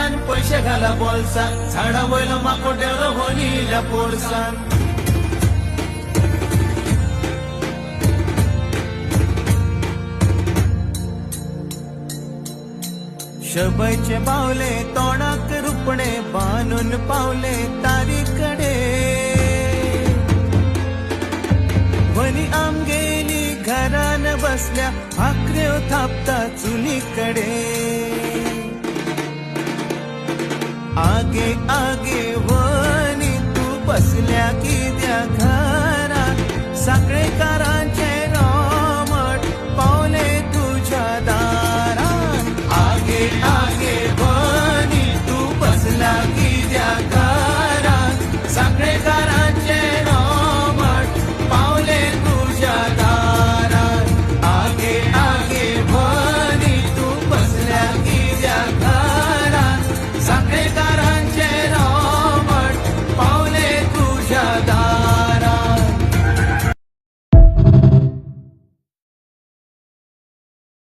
पोरसान पैसे घाला बोलसान झाडा वयल माकोट्याला होलीला पोरसान शबैचे बावले तोंडाक रुपणे बांधून पावले तारीकडे वनी आमगेली घरान बसल्या भाकऱ्यो थापता चुलीकडे आगे आगे वनी तू बसल्या कित्या घरा साखळे का